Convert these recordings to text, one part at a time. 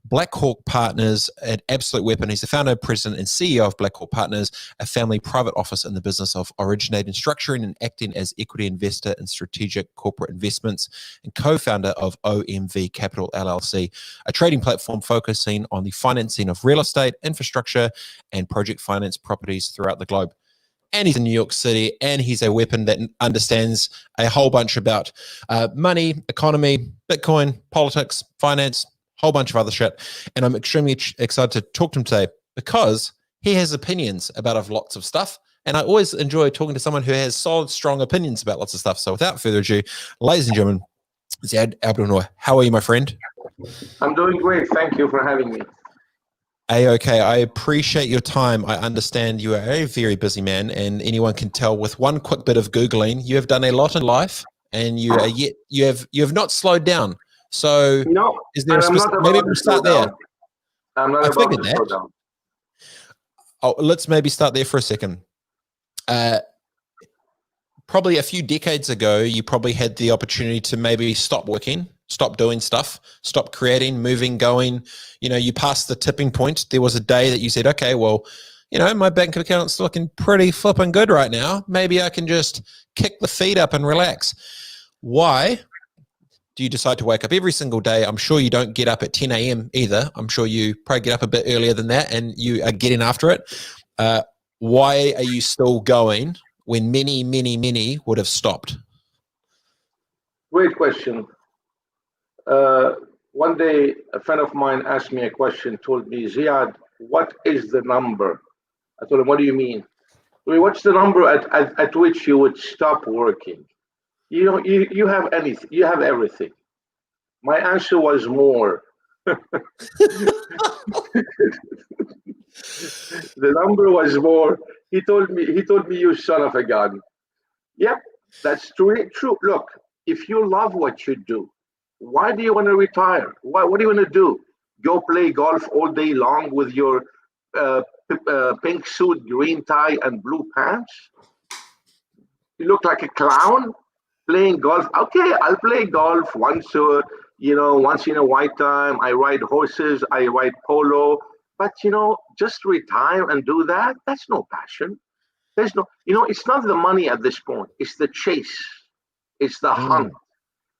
Black Hawk Partners, an absolute weapon. He's the founder, president, and CEO of Black Hawk Partners, a family private office in the business of originating, structuring, and acting as equity investor in strategic corporate investments, and co-founder of OMV Capital LLC, a trading platform focusing on the financing of real estate, infrastructure, and project finance properties throughout the globe. And he's in New York City, and he's a weapon that understands a whole bunch about money, economy, Bitcoin, politics, finance, whole bunch of other shit. And I'm extremely excited to talk to him today because he has opinions about lots of stuff. And I always enjoy talking to someone who has solid, strong opinions about lots of stuff. So without further ado, ladies and gentlemen, Ziad Abdulnour, how are you, my friend? I'm doing great. Thank you for having me. Okay, I appreciate your time. I understand you are a very busy man, and anyone can tell with one quick bit of Googling, you have done a lot in life, and you have not slowed down. So no, is there maybe we'll start there. I'm not about to slow down. Oh, let's maybe start there for a second. Probably a few decades ago, you probably had the opportunity to maybe stop working, stop doing stuff, stop creating, moving, going. You know, you passed the tipping point. There was a day that you said, okay, well, you know, my bank account's looking pretty flipping good right now. Maybe I can just kick the feet up and relax. Why do you decide to wake up every single day? I'm sure you don't get up at 10 a.m. either. I'm sure you probably get up a bit earlier than that and you are getting after it. Why are you still going when many, many, many would have stopped? Great question. One day, a friend of mine asked me a question, told me, Ziad, what is the number? I told him, what do you mean? What's the number at which you would stop working? You know, you have anything, you have everything. My answer was more. The number was more. He told me, you son of a gun. Yep, that's true. Look, if you love what you do, why do you want to retire? What do you want to do? Go play golf all day long with your pink suit, green tie, and blue pants? You look like a clown playing golf. Okay, I'll play golf once in a while time. I ride horses, I ride polo. But, just retire and do that? That's no passion. There's no, it's not the money at this point. It's the chase. It's the hunt.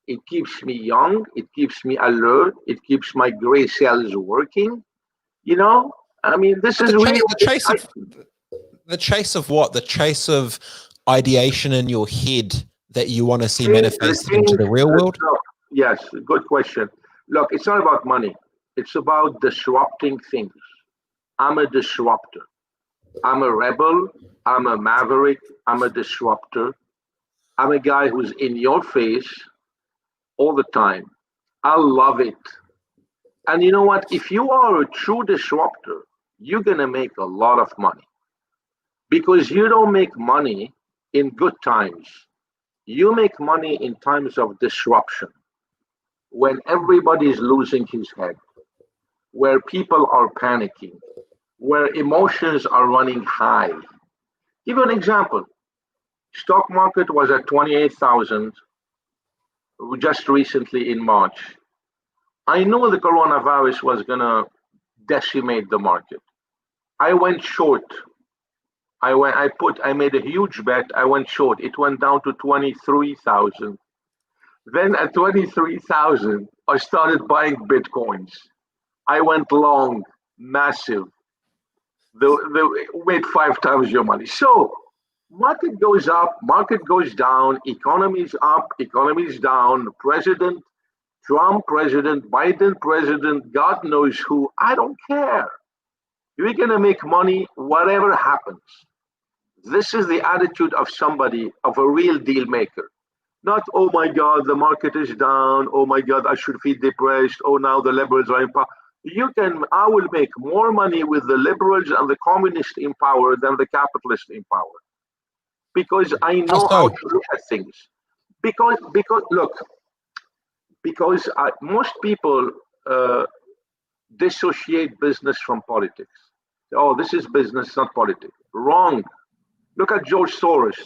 It keeps me young. It keeps me alert. It keeps my gray cells working. I mean, this is really the chase of what? The chase of ideation in your head that you want to see manifested into the real world? Yes, good question. Look, it's not about money. It's about disrupting things. I'm a disruptor. I'm a rebel. I'm a maverick. I'm a disruptor. I'm a guy who's in your face all the time. I love it. And you know what? If you are a true disruptor, you're going to make a lot of money. Because you don't make money in good times. You make money in times of disruption, when everybody's losing his head, where people are panicking, where emotions are running high. Give you an example. Stock market was at 28,000 just recently in March. I knew the coronavirus was going to decimate the market. I went short. I made a huge bet. I went short. It went down to 23,000. Then at 23,000, I started buying Bitcoins. I went long, massive. They made 5 times your money. So market goes up, market goes down, economy's up, economy's down, President Trump, President Biden, President God knows who, I don't care. You're going to make money whatever happens. This is the attitude of somebody, of a real deal maker. Not, oh my God, the market is down. Oh my God, I should feel depressed. Oh, now the liberals are in power. I will make more money with the liberals and the communists in power than the capitalists in power. Because I know how to look at things. Because most people dissociate business from politics. Oh, this is business, not politics. Wrong. Look at George Soros.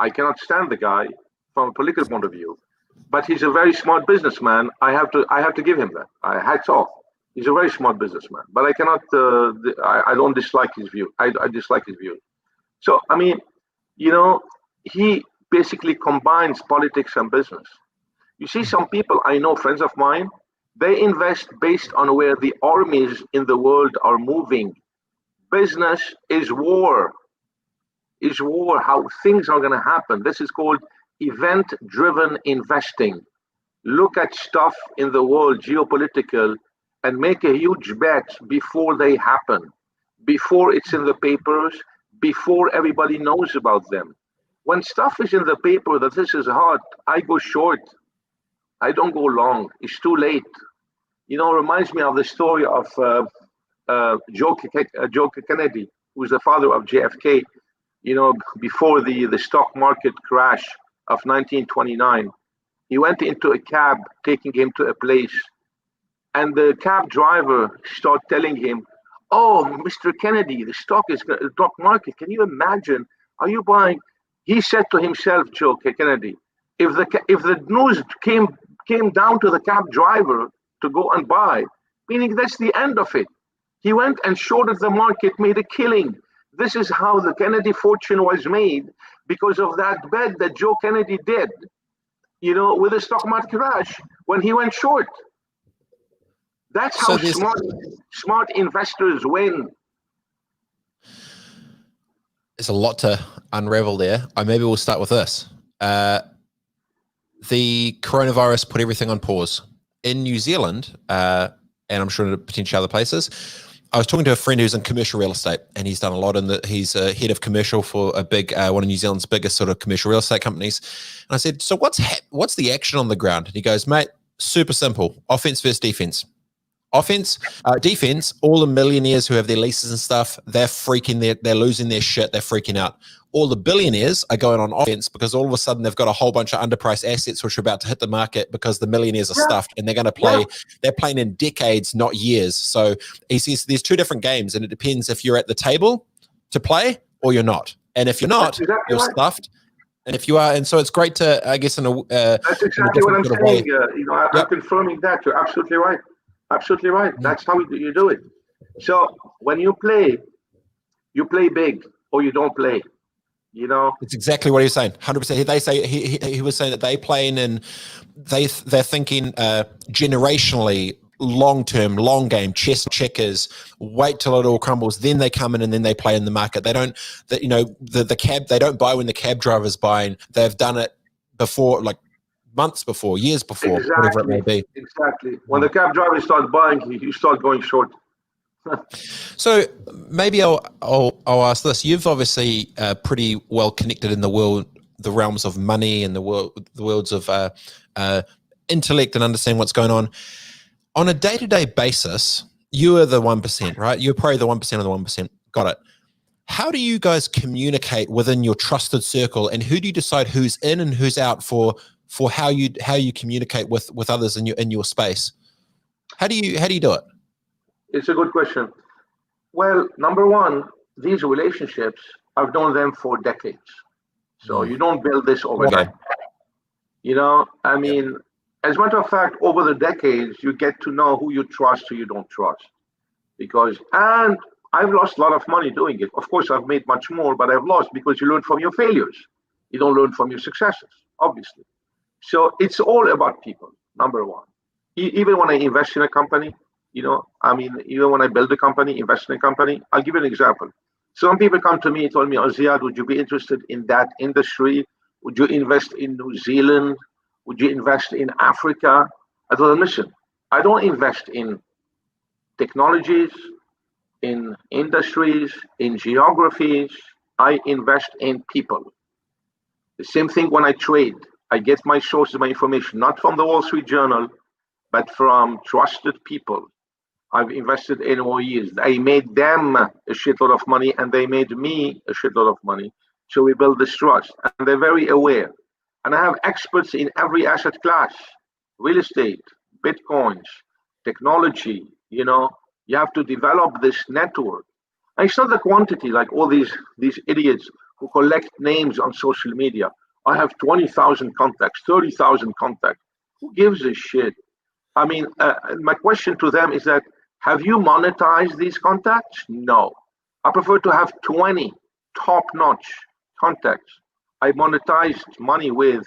I cannot stand the guy from a political point of view, but he's a very smart businessman. I have to give him that. Hats off. He's a very smart businessman, but I cannot. I don't dislike his view. I dislike his view. So I mean, he basically combines politics and business. You see, some people I know, friends of mine, they invest based on where the armies in the world are moving. Business is war. Is war, how things are going to happen. This is called event-driven investing. Look at stuff in the world, geopolitical, and make a huge bet before they happen, before it's in the papers, before everybody knows about them. When stuff is in the paper that this is hot, I go short. I don't go long. It's too late. Reminds me of the story of Joe Kennedy, who's the father of JFK. Before the stock market crash of 1929, he went into a cab taking him to a place, and the cab driver started telling him, "Oh, Mr. Kennedy, the stock market. Can you imagine? Are you buying?" He said to himself, Joe Kennedy, if the news came down to the cab driver to go and buy, meaning that's the end of it. He went and shorted the market, made a killing. This is how the Kennedy fortune was made, because of that bet that Joe Kennedy did, with the stock market crash when he went short. That's how smart investors win. There's a lot to unravel there. Maybe we'll start with this. The coronavirus put everything on pause. In New Zealand, and I'm sure in potentially other places, I was talking to a friend who's in commercial real estate, and he's done a lot he's a head of commercial for a big, one of New Zealand's biggest sort of commercial real estate companies. And I said, so what's the action on the ground? And he goes, mate, super simple. Offense versus defense. Defense, all the millionaires who have their leases and stuff, they're losing their shit. They're freaking out. All the billionaires are going on offense because all of a sudden they've got a whole bunch of underpriced assets which are about to hit the market because the millionaires are stuffed, and they're going to play. They're playing in decades, not years. So he says there's two different games, and it depends if you're at the table to play or you're not. And if you're not, you're stuffed. And if you are, and so it's great to, I guess, that's exactly what I'm saying. I'm confirming that. You're absolutely right. Absolutely right. That's how you do it. So when you play big or you don't play. It's exactly what he was saying. 100%. They say he was saying that they playing and they're thinking generationally, long term, long game, chess checkers. Wait till it all crumbles, then they come in and then they play in the market. They don't. The cab. They don't buy when the cab driver's buying. They've done it before, like months before, years before, whatever it may be. Exactly. When the cab driver starts buying, you start going short. So maybe I'll ask this. You've obviously pretty well connected in the realms of money and the worlds of intellect and understand what's going on. On a day-to-day basis, you are the 1%, right? You're probably the 1% of the 1%. Got it. How do you guys communicate within your trusted circle, and who do you decide who's in and who's out for how you communicate with others in your space? How do you do it? It's a good question. Well, number one, these relationships, I've known them for decades. So you don't build this overnight. I mean, as a matter of fact, over the decades, you get to know who you trust, who you don't trust. And I've lost a lot of money doing it. Of course, I've made much more, but I've lost because you learn from your failures. You don't learn from your successes, obviously. So it's all about people, number one. Even when I invest in a company, even when I build a company, invest in a company, I'll give you an example. Some people come to me and told me, "Oh, Ziad, would you be interested in that industry? Would you invest in New Zealand? Would you invest in Africa?" I told them, listen, I don't invest in technologies, in industries, in geographies. I invest in people. The same thing when I trade. I get my sources, my information, not from the Wall Street Journal, but from trusted people. I've invested in more years. I made them a shitload of money, and they made me a shitload of money. So we build this trust, and they're very aware. And I have experts in every asset class: real estate, Bitcoins, technology. You have to develop this network. And it's not the quantity, like all these idiots who collect names on social media. I have 20,000 contacts, 30,000 contacts. Who gives a shit? I mean, my question to them is that Have you monetized these contacts? No. I prefer to have 20 top-notch contacts I monetized money with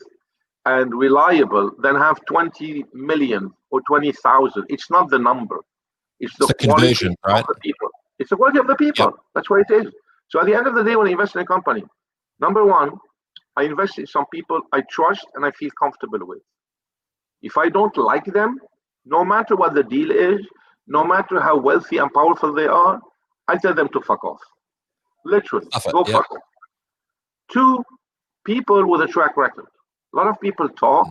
and reliable than have 20 million or 20,000. It's not the number. It's the quality of the people. It's the quality of the people. Yep. That's what it is. So at the end of the day, when I invest in a company, number one, I invest in some people I trust and I feel comfortable with. If I don't like them, no matter what the deal is, no matter how wealthy and powerful they are, I tell them to fuck off. Literally, go fuck off. Two, people with a track record. A lot of people talk,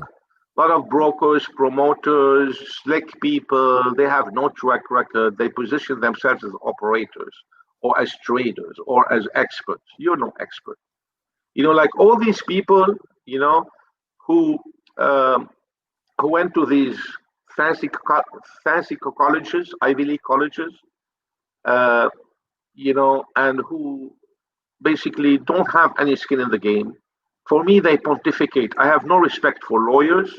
a lot of brokers, promoters, slick people, they have no track record. They position themselves as operators or as traders or as experts. You're no expert. Like all these people, who went to these fancy colleges, Ivy League colleges, and who basically don't have any skin in the game. For me, they pontificate. I have no respect for lawyers,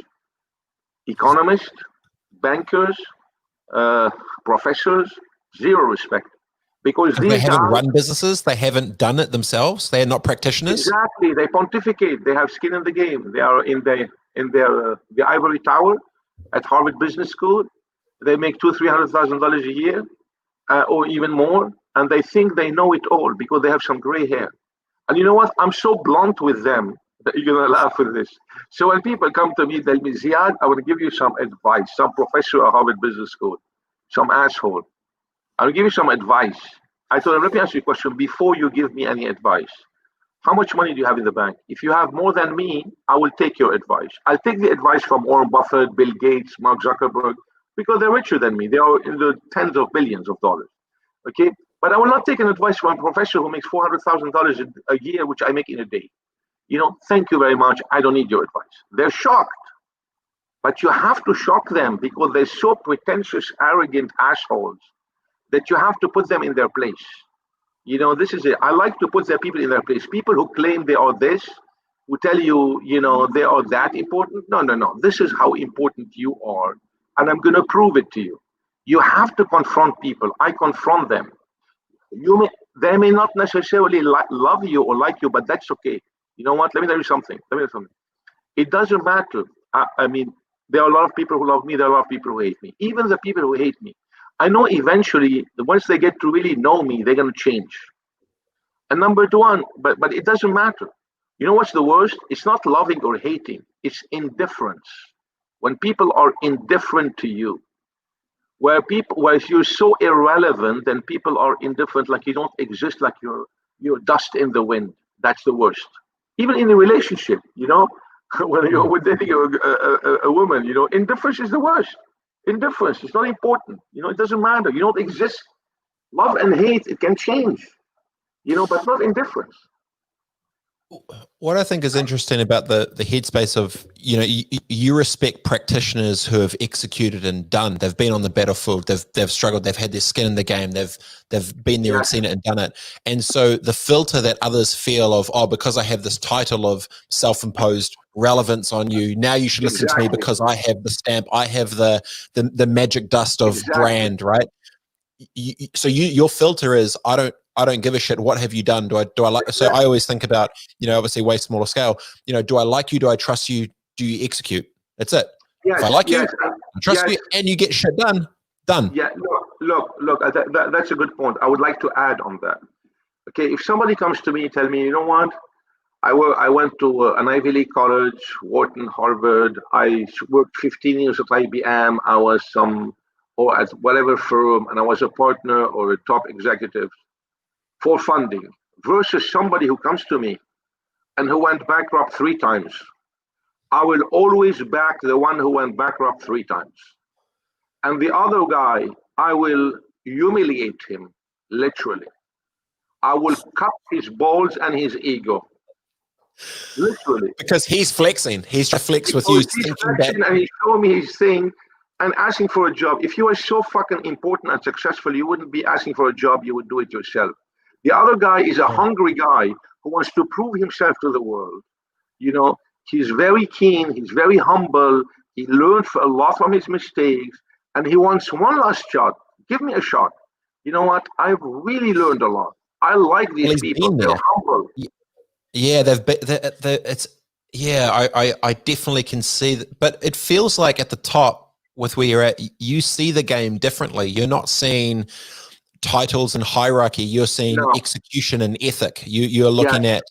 economists, bankers, professors, zero respect. Because they haven't run businesses, they haven't done it themselves, they're not practitioners. Exactly, they pontificate, they have skin in the game. They are in the ivory tower at Harvard Business School. They make $200,000-$300,000 a year, or even more, and they think they know it all because they have some gray hair. And you know what? I'm so blunt with them that you're gonna laugh with this. So when people come to me, tell me, Ziad, I want to give you some advice. Some professor at Harvard Business School, some asshole. I'll give you some advice. I told him, let me ask you a question before you give me any advice. How much money do you have in the bank? If you have more than me, I will take your advice. I'll take the advice from Warren Buffett, Bill Gates, Mark Zuckerberg, because they're richer than me. They are in the tens of billions of dollars. Okay? But I will not take an advice from a professor who makes $400,000 a year, which I make in a day. Thank you very much. I don't need your advice. They're shocked. But you have to shock them because they're so pretentious, arrogant assholes that you have to put them in their place. This is it. I like to put their people in their place. People who claim they are this, who tell you, they are that important. No. This is how important you are. And I'm going to prove it to you. You have to confront people. I confront them. They may not necessarily love you or like you, but that's okay. You know what? Let me tell you something. It doesn't matter. I mean, there are a lot of people who love me. There are a lot of people who hate me. Even the people who hate me, I know eventually, once they get to really know me, they're going to change. And number one, but it doesn't matter. You know what's the worst? It's not loving or hating. It's indifference. When people are indifferent to you, where you're so irrelevant, then people are indifferent, like you don't exist, like you're dust in the wind. That's the worst. Even in a relationship, when you're dating a woman, indifference is the worst. Indifference is not important. It doesn't matter. You don't exist. Love and hate, it can change, but not indifference. What I think is interesting about the headspace of, you respect practitioners who have executed and done. They've been on the battlefield. They've struggled. They've had their skin in the game. They've been there and seen it and done it. And so the filter that others feel of, because I have this title of self-imposed relevance on you, now you should listen to me because I have the stamp. I have the magic dust of brand, right? So your filter is, I don't give a shit. What have you done? Do I like? So I always think about, obviously way smaller scale. Do I like you? Do I trust you? Do you execute? That's it. Yes, if I like you, I trust you, and you get shit done. Yeah. Look. That's a good point. I would like to add on that. Okay, if somebody comes to me and tell me, you know what, I went to an Ivy League college, Wharton, Harvard. I worked 15 years at IBM. I was or at whatever firm, and I was a partner or a top executive for funding, versus somebody who comes to me and who went bankrupt 3 times. I will always back the one who went bankrupt 3 times. And the other guy, I will humiliate him, literally. I will cut his balls and his ego. Literally. Because he's flexing. He's trying to flex with you. He's flexing and he's showing me his thing and asking for a job. If you are so fucking important and successful, you wouldn't be asking for a job. You would do it yourself. The other guy is a hungry guy who wants to prove himself to the world. He's very keen. He's very humble. He learned a lot from his mistakes. And he wants one last shot. Give me a shot. You know what? I've really learned a lot. I like Well, these he's people. been They're there. humble. Yeah, it's yeah. I definitely can see that, but it feels like at the top with where you're at, you see the game differently. You're not seeing titles and hierarchy. You're seeing No. execution and ethic. You're Yes, looking at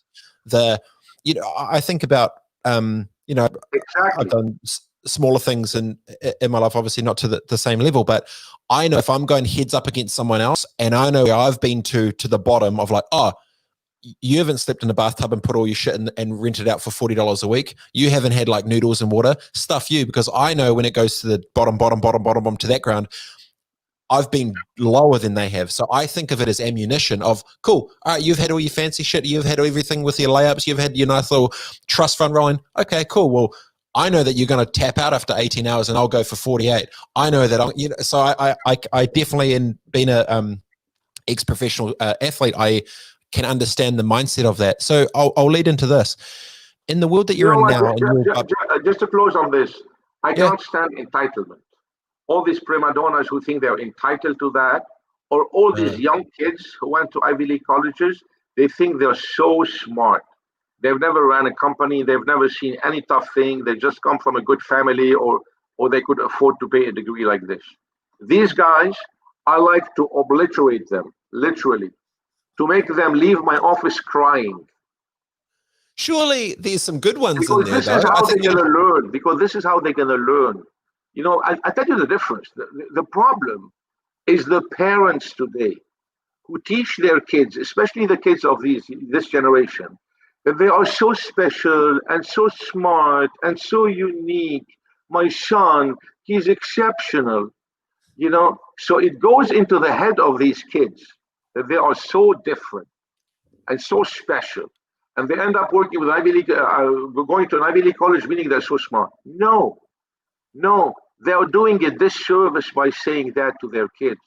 the. You know, I think about you know, I've exactly. done smaller things in my life, obviously not to the same level, but I know if I'm going heads up against someone else, and I know I've been to the bottom of like, oh, you haven't slept in a bathtub and put all your shit in and rented out for $40 a week. You haven't had like noodles and water. Stuff you, because I know when it goes to the bottom to that ground, I've been lower than they have. So I think of it as ammunition of, cool, all right, you've had all your fancy shit. You've had everything with your layups. You've had your nice little trust fund rolling. Okay, cool. Well, I know that you're going to tap out after 18 hours and I'll go for 48. I know that, you know, so I definitely, in being a ex-professional athlete, I can understand the mindset of that. So I'll lead into this. In the world that You you're know in what? now, and Just to close on this, I yeah, can't stand entitlement. All these prima donnas who think they're entitled to that, or all these young kids who went to Ivy League colleges, they think they're so smart. They've never ran a company. They've never seen any tough thing. They just come from a good family, or they could afford to pay a degree like this. These guys, I like to obliterate them, literally, to make them leave my office crying. surely there's some good ones in Because there, this is though. I how they're think going to learn. Because this is how they're going to learn. You know, I tell you the difference. The problem is the parents today who teach their kids, especially the kids of this generation, that they are so special and so smart and so unique. My son, he's exceptional. You know, so it goes into the head of these kids that they are so different and so special, and they end up working with Ivy League, going to an Ivy League college, meaning they're so smart. No, no, they are doing a disservice by saying that to their kids.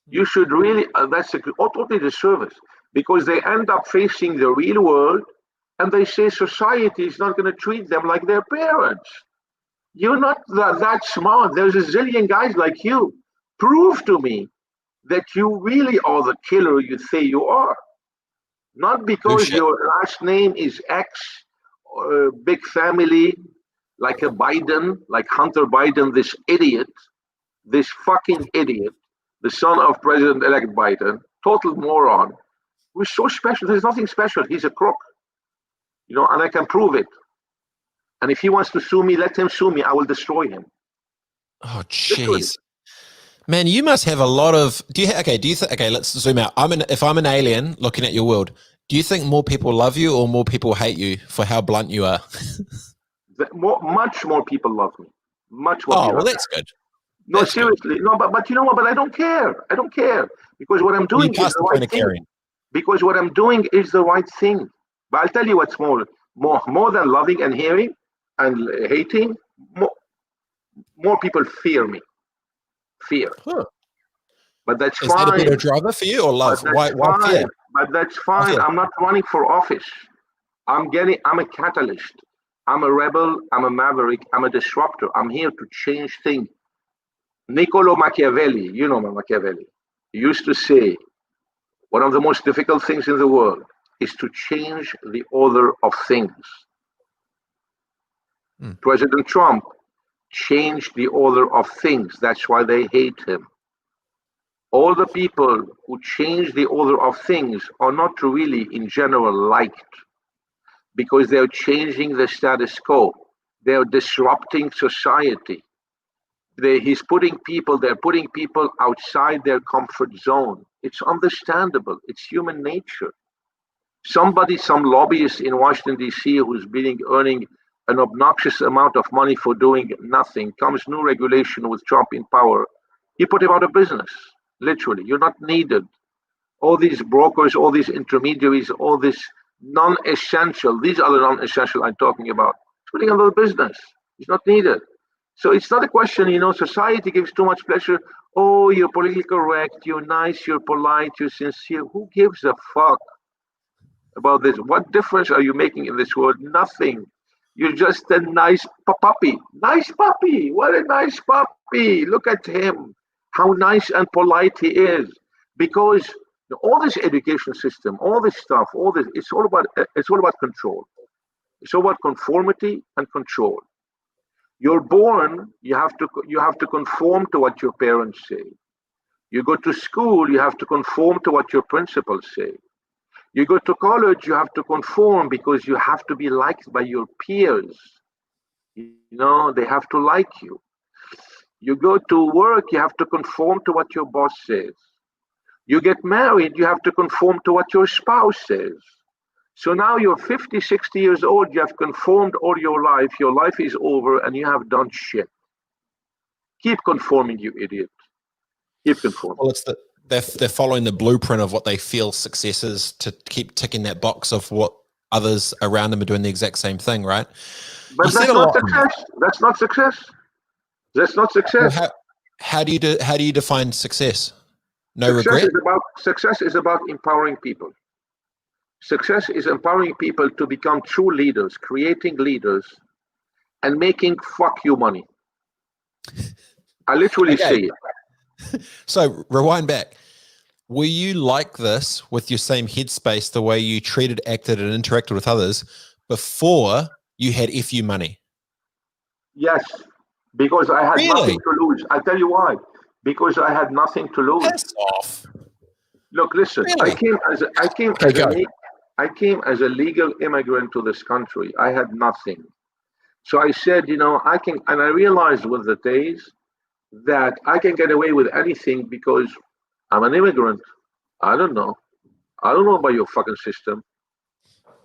You should really, that's a totally disservice, because they end up facing the real world and they say society is not going to treat them like their parents. You're not that smart. There's a zillion guys like you. Prove to me that you really are the killer you say you are. Not no because shit. your last name is X, or a big family, like a Biden, like Hunter Biden, this idiot, this fucking idiot, the son of President-elect Biden, total moron, who's so special. There's nothing special. He's a crook, you know, and I can prove it. And if he wants to sue me, let him sue me. I will destroy him. Oh, Literally. jeez. Man, you must have a lot of. Okay, let's zoom out. If I'm an alien looking at your world, do you think more people love you or more people hate you for how blunt you are? Much more people love me. Much more Oh, people well, love me. that's good. No, That's good. seriously. No, but you know what? But I don't care. I don't care. Because what I'm Well, you doing is passed the the point right of thing. caring. Because what I'm doing is the right thing. But I'll tell you what's more than loving and hearing and hating, more people fear me. Fear. Huh. But that's Is that a better fine. driver for you or But love? that's Why fear? fine. But that's Why fine. fear? I'm not running for office. I'm a catalyst. I'm a rebel. I'm a maverick. I'm a disruptor. I'm here to change things. Niccolo Machiavelli, you know Machiavelli, used to say, one of the most difficult things in the world is to change the order of things. Hmm. President Trump changed the order of things. That's why they hate him. All the people who change the order of things are not really, in general, liked, because they're changing the status quo. They're disrupting society. They're putting people outside their comfort zone. It's understandable. It's human nature. Some lobbyist in Washington, D.C., who's earning an obnoxious amount of money for doing nothing, comes new regulation with Trump in power. He put him out of business, literally. You're not needed. All these brokers, all these intermediaries, all this non-essential, these are the non-essential I'm talking about. He's putting out of business. He's not needed. So it's not a question, you know, society gives too much pleasure. Oh, you're politically correct, you're nice, you're polite, you're sincere. Who gives a fuck about this? What difference are you making in this world? Nothing. You're just a nice puppy. Nice puppy. What a nice puppy. Look at him. how nice and polite he is, because all this education system, all this stuff, all this, it's all about control. It's all about conformity and control. You're born, you have to conform to what your parents say. You go to school, you have to conform to what your principals say. You go to college, you have to conform because you have to be liked by your peers. They have to like you. You go to work, you have to conform to what your boss says. You get married, you have to conform to what your spouse says. So now you're 50, 60 years old, you have conformed all your life is over, and you have done shit. Keep conforming, you idiot. Keep conforming. Well, they're following the blueprint of what they feel success is, to keep ticking that box of what others around them are doing the exact same thing, right? But that's not success. That's not success. That's not success. Well, how do you define success? No regret? Success is about empowering people. Success is empowering people to become true leaders, creating leaders, and making fuck you money. I literally say it. So rewind back. Were you like this with your same headspace, the way you treated, acted, and interacted with others before you had FU money? Yes, because I had nothing to lose. I'll tell you why. Because I had nothing to lose. That's off. Look, listen. Really? I came as a legal immigrant to this country. I had nothing. So I said, I can, and I realized with the days that I can get away with anything because I'm an immigrant. I don't know about your fucking system.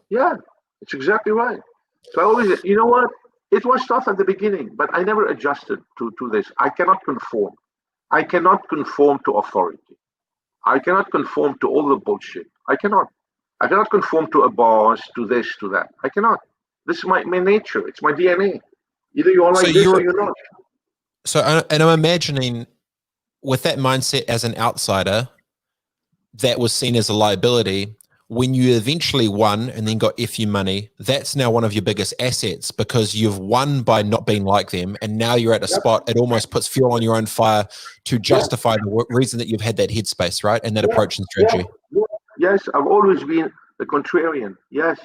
Yeah, it's exactly right. So I always, you know what? It was tough at the beginning, but I never adjusted to this. I cannot conform. I cannot conform to authority. I cannot conform to all the bullshit. I cannot conform to a boss, to this, to that. I cannot. This is my nature. It's my DNA. Either you are like this or you're not. So, and I'm imagining with that mindset as an outsider, that was seen as a liability. When you eventually won and then got FU money, that's now one of your biggest assets, because you've won by not being like them. And now you're at a spot, it almost puts fuel on your own fire to justify the reason that you've had that headspace, right? And that approach and strategy. Yes, I've always been the contrarian. Yes,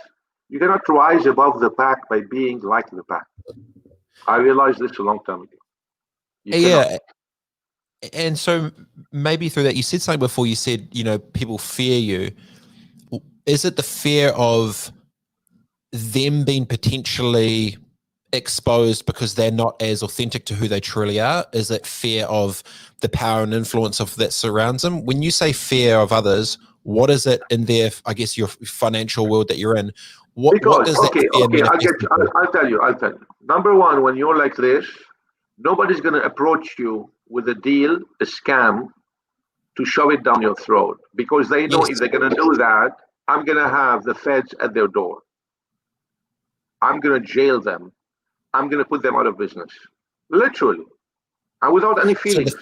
you cannot rise above the pack by being like the pack. I realized this a long time ago. Yeah. And so maybe through that, you said something before, you said, people fear you. Is it the fear of them being potentially exposed because they're not as authentic to who they truly are? Is it fear of the power and influence of that surrounds them? When you say fear of others, what is it in their, I guess, your financial world that you're in? What does that fear I'll tell you. Number one, when you're like this, nobody's going to approach you with a deal, a scam, to shove it down your throat, because they know if they're going to do that, I'm going to have the feds at their door. I'm going to jail them. I'm going to put them out of business. Literally. And without any feelings.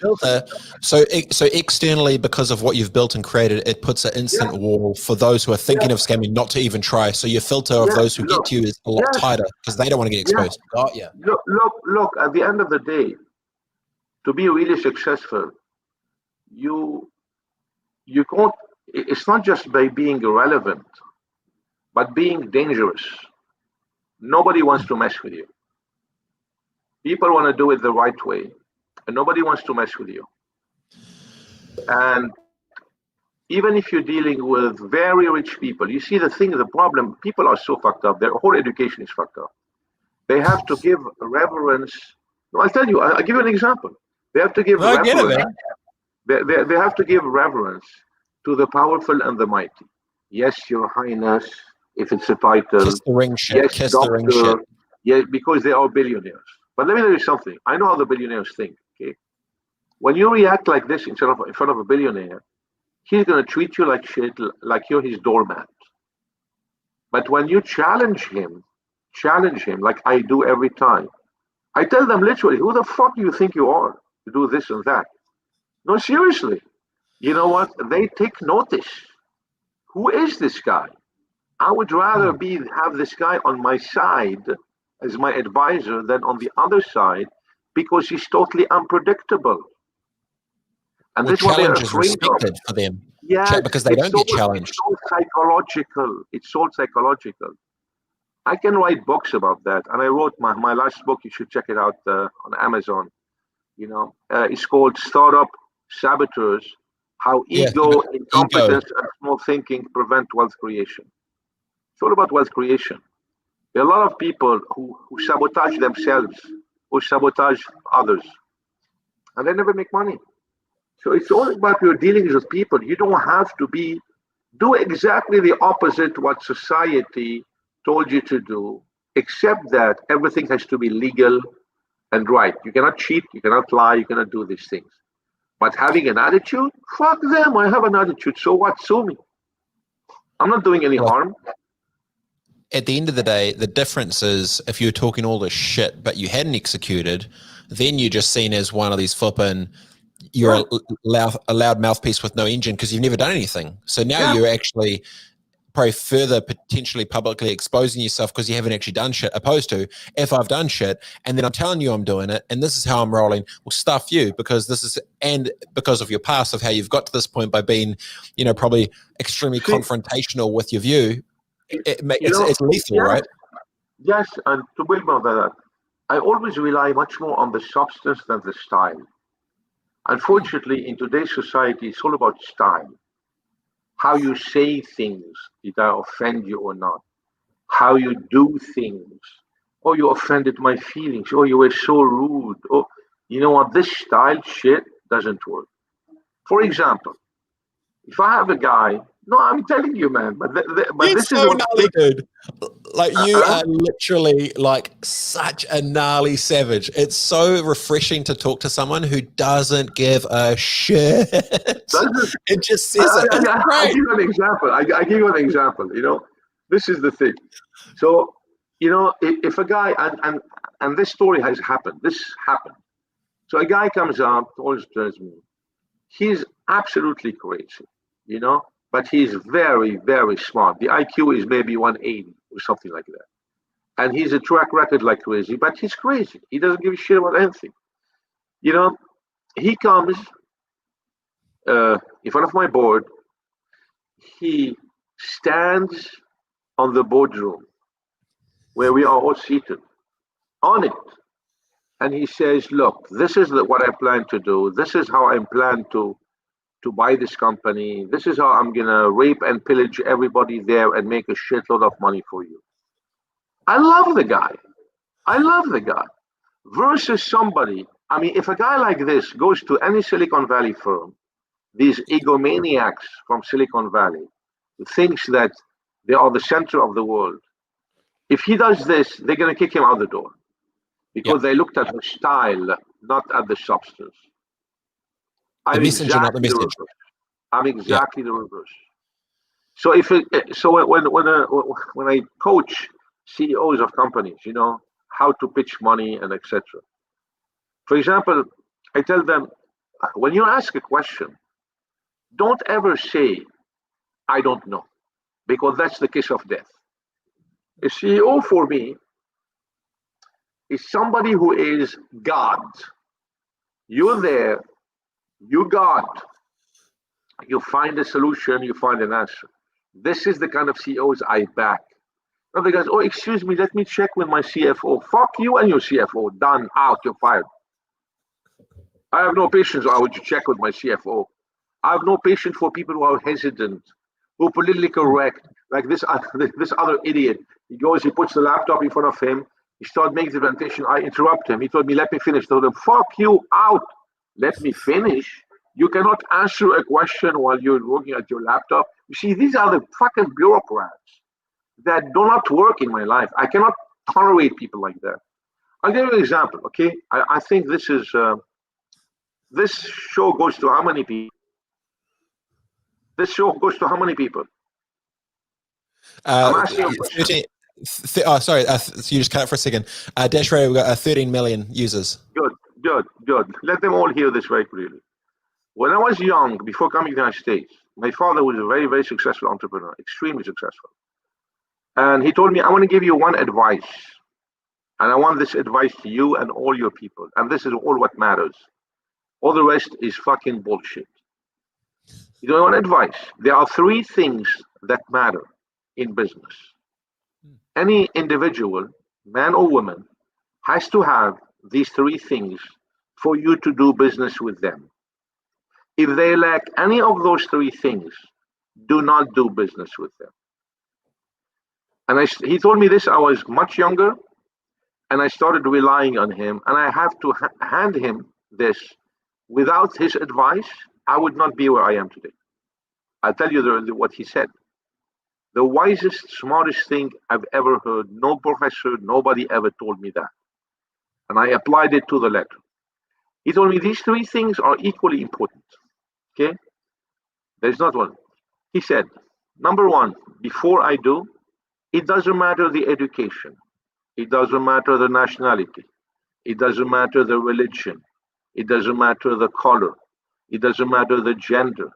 So externally, because of what you've built and created, it puts an instant wall for those who are thinking of scamming not to even try. So your filter of those who get to you is a lot tighter because they don't want to get exposed. Got you. Look, at the end of the day, to be really successful, you can't, it's not just by being irrelevant, but being dangerous. Nobody wants to mess with you. People want to do it the right way, and nobody wants to mess with you. And even if you're dealing with very rich people, you see the problem, people are so fucked up. Their whole education is fucked up. They have to give reverence. No, I'll tell you, I'll give you an example. They have to give reverence. They have to give reverence to the powerful and the mighty. Yes, Your Highness, if it's a title. Kiss the ring shit. Yes, Kiss doctor. The ring shit. Yeah, because they are billionaires. But let me tell you something. I know how the billionaires think. Okay, when you react like this in front of a billionaire, he's going to treat you like shit, like you're his doormat. But when you challenge him like I do every time, I tell them literally, who the fuck do you think you are to do this and that? No, seriously. You know what? They take notice. Who is this guy? I would rather have this guy on my side as my advisor than on the other side, because he's totally unpredictable. And Well, this is what they're challenge is afraid of. respected for them. Yes, Because they don't get challenged. It's so psychological. It's so psychological. I can write books about that. And I wrote my last book. You should check it out on Amazon. It's called Startup Saboteurs: How Yeah, Ego, ego. Incompetence, and Small Thinking Prevent Wealth Creation. It's all about wealth creation. There are a lot of people who sabotage themselves, who sabotage others, and they never make money. So it's all about your dealings with people. You don't have to do exactly the opposite what society told you to do, except that everything has to be legal and right. You cannot cheat, you cannot lie, you cannot do these things. But having an attitude, fuck them. I have an attitude. So what? Sue me. I'm not doing any harm. At the end of the day, the difference is if you're talking all this shit, but you hadn't executed, then you're just seen as one of these flipping, you're a loud mouthpiece with no engine because you've never done anything. So now you're actually probably further potentially publicly exposing yourself because you haven't actually done shit, opposed to if I've done shit and then I'm telling you I'm doing it and this is how I'm rolling, well, stuff you, because this is, and because of your past of how you've got to this point by being, probably extremely confrontational with your view. It's lethal, right? Yes, and to build on that, I always rely much more on the substance than the style. Unfortunately, in today's society, it's all about style. How you say things, did I offend you or not? How you do things. Oh, you offended my feelings. Oh, you were so rude. Oh, you know what? This style shit doesn't work. For example, if I have a guy, no, I'm telling you, man, but this is gnarly, dude. Like you are literally like such a gnarly savage. It's so refreshing to talk to someone who doesn't give a shit. It just says it. I give you an example. I give you an example. This is the thing. So, if a guy and this story has happened. This happened. So a guy comes up, always tells me, he's absolutely crazy, but he's very, very smart. The IQ is maybe 180 or something like that. And he's a track record like crazy, but he's crazy. He doesn't give a shit about anything. He comes in front of my board. He stands on the boardroom where we are all seated on it. And he says, look, this is what I plan to do. This is how I plan to buy this company. This is how I'm going to rape and pillage everybody there and make a shitload of money for you. I love the guy. Versus somebody, if a guy like this goes to any Silicon Valley firm, these egomaniacs from Silicon Valley who thinks that they are the center of the world, if he does this, they're going to kick him out the door because they looked at the style, not at the substance. The messenger, not the message. I'm exactly the reverse. So when I coach CEOs of companies, how to pitch money and etc. For example, I tell them, when you ask a question, don't ever say, I don't know, because that's the kiss of death. A CEO for me is somebody who is God. You're there, you God. You find a solution, you find an answer. This is the kind of CEOs I back. Other guys, oh, excuse me, let me check with my CFO. Fuck you and your CFO. Done, out, you're fired. I have no patience. I would check with my CFO. I have no patience for people who are hesitant, who are politically correct, like this other idiot. He goes, he puts the laptop in front of him. He starts making the presentation. I interrupt him. He told me, let me finish. I told him, fuck you, out. Let me finish. You cannot answer a question while you're working at your laptop. You see, these are the fucking bureaucrats that do not work in my life. I cannot tolerate people like that. I'll give you an example, okay? I think this is, this show goes to how many people? This show goes to how many people? I'm asking you a question. Sorry, you just cut it for a second. Dash Radio, we've got 13 million users. Good. Let them all hear this very clearly. When I was young, before coming to the United States, my father was a very, very successful entrepreneur, extremely successful. And he told me, I want to give you one advice. And I want this advice to you and all your people. And this is all what matters. All the rest is fucking bullshit. You don't want advice. There are three things that matter in business. Any individual, man or woman, has to have these three things for you to do business with them. If they lack any of those three things, do not do business with them. And he told me this, I was much younger, and I started relying on him, and I have to hand him this. Without his advice, I would not be where I am today. I'll tell you what he said. The wisest, smartest thing I've ever heard. No professor, nobody ever told me that. And I applied it to the letter. He told me these three things are equally important. Okay? There's not one. He said, number one, before I do, it doesn't matter the education. It doesn't matter the nationality. It doesn't matter the religion. It doesn't matter the color. It doesn't matter the gender.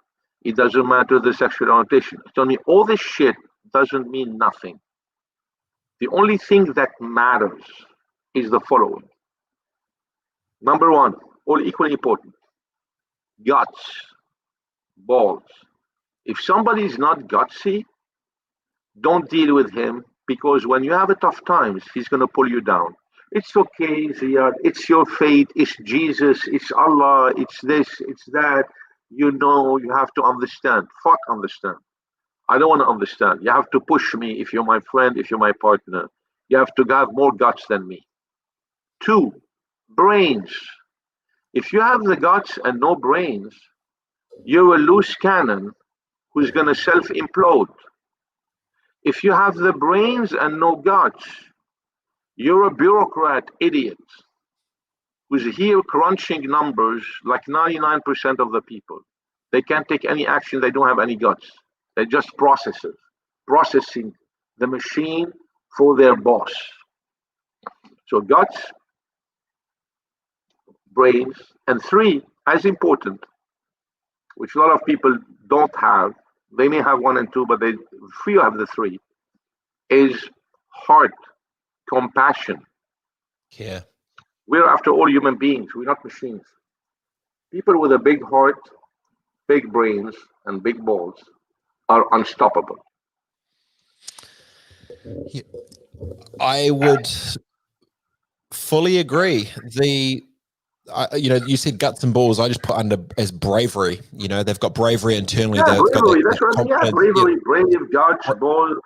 It doesn't matter the sexual orientation. He told me all this shit doesn't mean nothing. The only thing that matters is the following. Number one, all equally important, guts, balls. If somebody is not gutsy, don't deal with him, because when you have a tough times, he's going to pull you down. It's okay, Ziad. It's your fate. It's Jesus. It's Allah. It's this. It's that. You know, you have to understand. Fuck understand. I don't want to understand. You have to push me if you're my friend, if you're my partner. You have to have more guts than me. Two, brains. If you have the guts and no brains, you're a loose cannon who's going to self-implode. If you have the brains and no guts, you're a bureaucrat idiot who's here crunching numbers like 99% of the people. They can't take any action. They don't have any guts. They're just processors, processing the machine for their boss. So guts, brains, and three, as important, which a lot of people don't have. They may have one and two, but few have the three, is heart, compassion. Yeah. We're, after all, human beings. We're not machines. People with a big heart, big brains, and big balls are unstoppable. Yeah. I would fully agree. You said guts and balls. I just put under as bravery. You know, they've got bravery internally. Yeah, They've bravery. got That's what I mean. Yeah, bravery, brave, guts, balls.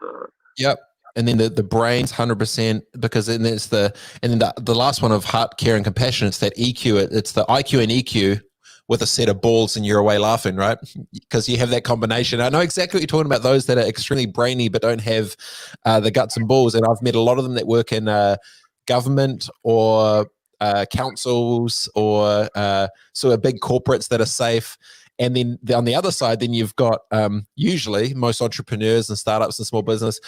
Yep. And then the brains, 100%, because then there's the last one of heart, care, and compassion. It's that EQ. It's the IQ and EQ with a set of balls, and you're away laughing, right? Because you have that combination. I know exactly what you're talking about. Those that are extremely brainy but don't have the guts and balls. And I've met a lot of them that work in government or councils or sort of big corporates that are safe. And then on the other side, then you've got usually most entrepreneurs and startups and small business,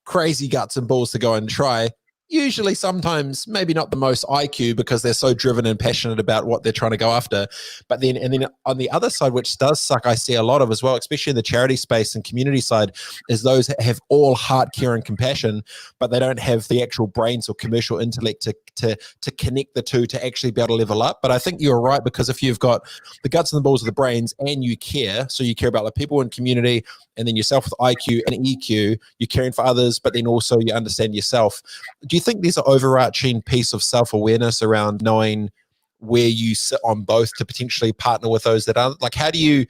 crazy guts and balls to go and try. Usually, sometimes, maybe not the most IQ because they're so driven and passionate about what they're trying to go after. But then, and then on the other side, which does suck, I see a lot of as well, especially in the charity space and community side, is those that have all heart, care, and compassion, but they don't have the actual brains or commercial intellect to connect the two to actually be able to level up. But I think you're right, because if you've got the guts and the balls of the brains and you care, so you care about the people in community, and then yourself with IQ and EQ, you're caring for others, but then also you understand yourself. Do you think there's an overarching piece of self-awareness around knowing where you sit on both to potentially partner with those that are like, how do you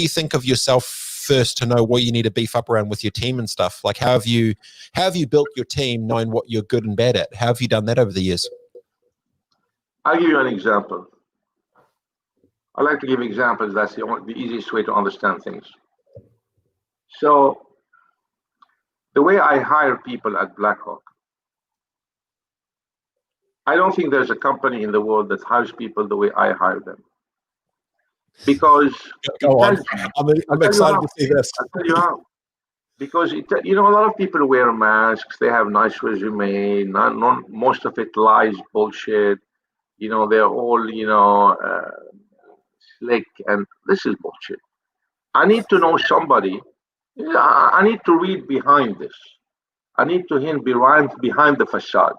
think of yourself first to know what you need to beef up around with your team and stuff? Like, how have you built your team knowing what you're good and bad at? How have you done that over the years? I'll give you an example. I like to give examples. That's the easiest way to understand things. So the way I hire people at Blackhawk, I don't think there's a company in the world that hires people the way I hire them. Because go on. I'm excited to see this. I'll tell you how. Because a lot of people wear masks. They have nice resume. Most of it lies, bullshit. They're all slick, and this is bullshit. I need to know somebody. I need to read behind this. I need to hint behind the facade.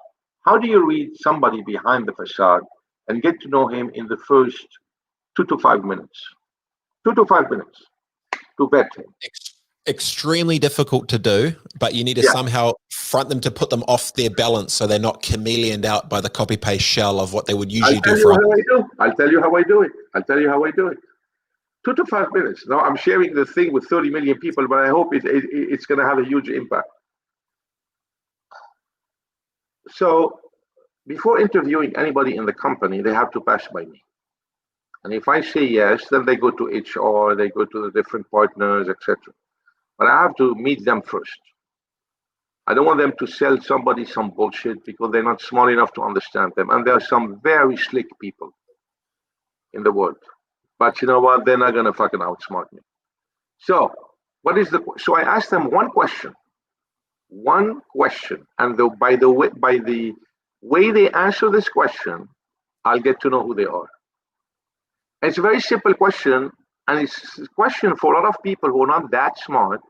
How do you read somebody behind the facade and get to know him in the first 2 to 5 minutes. 2 to 5 minutes to vet him. Extremely difficult to do, but you need to somehow front them to put them off their balance so they're not chameleoned out by the copy-paste shell of what they would usually do for I'll tell you how I do it. 2 to 5 minutes. Now, I'm sharing the thing with 30 million people, but I hope it's going to have a huge impact. So before interviewing anybody in the company, they have to pass by me. And if I say yes, then they go to HR, they go to the different partners, etc. But I have to meet them first. I don't want them to sell somebody some bullshit because they're not smart enough to understand them. And there are some very slick people in the world. But you know what? They're not going to fucking outsmart me. So so I asked them one question. And by the way they answer this question, I'll get to know who they are. And it's a very simple question. And it's a question for a lot of people who are not that smart,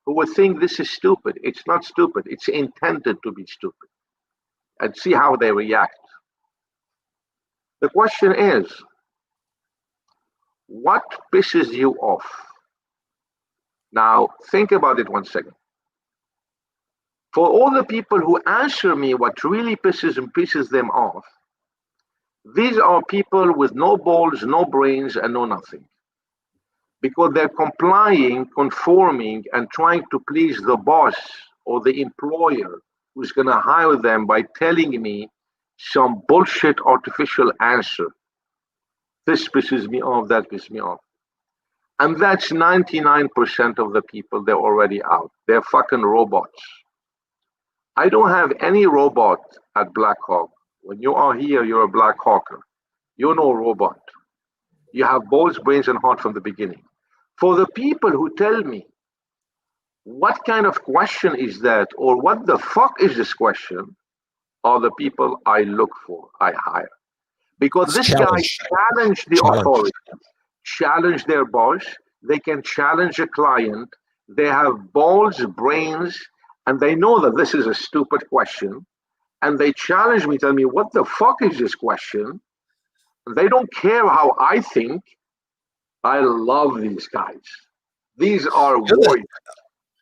who would think this is stupid. It's not stupid. It's intended to be stupid. And see how they react. The question is, what pisses you off? Now, think about it 1 second. For all the people who answer me what really pisses them off, these are people with no balls, no brains, and no nothing. Because they're complying, conforming, and trying to please the boss or the employer who's going to hire them by telling me some bullshit artificial answer. This pisses me off, that pisses me off. And that's 99% of the people, they're already out. They're fucking robots. I don't have any robot at Black Hawk. When you are here, you're a Black Hawker. You're no robot. You have balls, brains, and heart from the beginning. For the people who tell me, what kind of question is that, or what the fuck is this question, are the people I look for, I hire. Because this guy challenged the authority, challenge their boss, they can challenge a client, they have balls, brains, and they know that this is a stupid question, and they challenge me, tell me, what the fuck is this question? And they don't care how I think. I love these guys. These are warriors.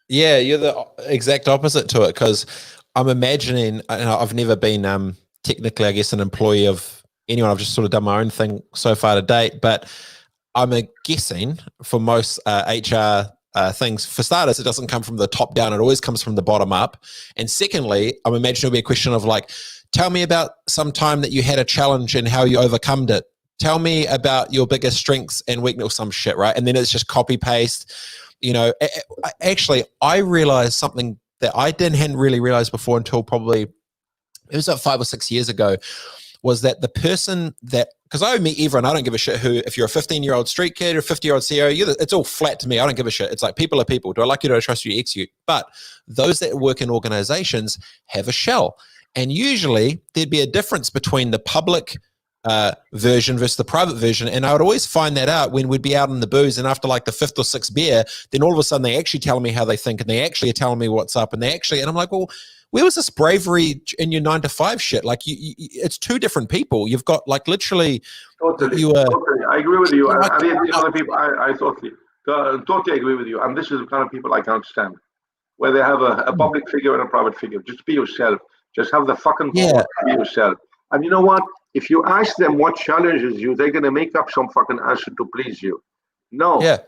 You're the exact opposite to it, because I'm imagining, I've never been technically, I guess, an employee of anyone. I've just sort of done my own thing so far to date, but I'm guessing for most HR things, for starters, it doesn't come from the top down. It always comes from the bottom up. And secondly, I'm imagining it'll be a question of like, tell me about some time that you had a challenge and how you overcome it. Tell me about your biggest strengths and weakness, some shit, right? And then it's just copy paste. You know, actually, I realized something that I hadn't really realized before until probably, it was about 5 or 6 years ago, was that the person that, because I meet everyone, I don't give a shit who, if you're a 15-year-old street kid or a 50-year-old CEO, it's all flat to me. I don't give a shit. It's like, people are people. Do I like you? Do I trust you? Execute. But those that work in organizations have a shell. And usually there'd be a difference between the public version versus the private version. And I would always find that out when we'd be out in the booze, and after like the 5th or 6th beer, then all of a sudden they actually tell me how they think, and they actually are telling me what's up, and I'm like, well, where was this bravery in your 9 to 5 shit? Like, it's two different people. You've got like literally. Totally. I agree with you. I mean, the other people, I totally agree with you. And this is the kind of people I can't stand, where they have a public figure and a private figure. Just be yourself. Just have the fucking balls to be yourself. And you know what? If you ask them what challenges you, they're gonna make up some fucking answer to please you. No. Yeah.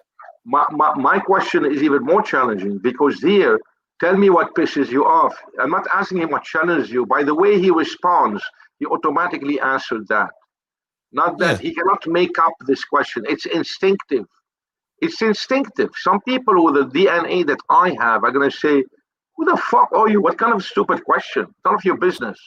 My question is even more challenging, because here, tell me what pisses you off. I'm not asking him what challenges you. By the way he responds, he automatically answered that. Not that he cannot make up this question. It's instinctive. It's instinctive. Some people with the DNA that I have are going to say, who the fuck are you? What kind of stupid question? None of your business.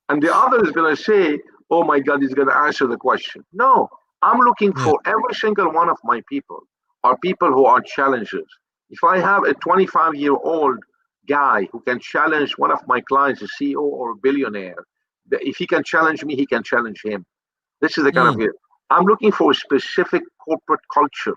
And the other is going to say, oh my God, he's going to answer the question. No, I'm looking for every single one of my people are people who are challengers. If I have a 25-year-old guy who can challenge one of my clients, a CEO or a billionaire, if he can challenge me, he can challenge him. This is the kind of it. I'm looking for a specific corporate culture.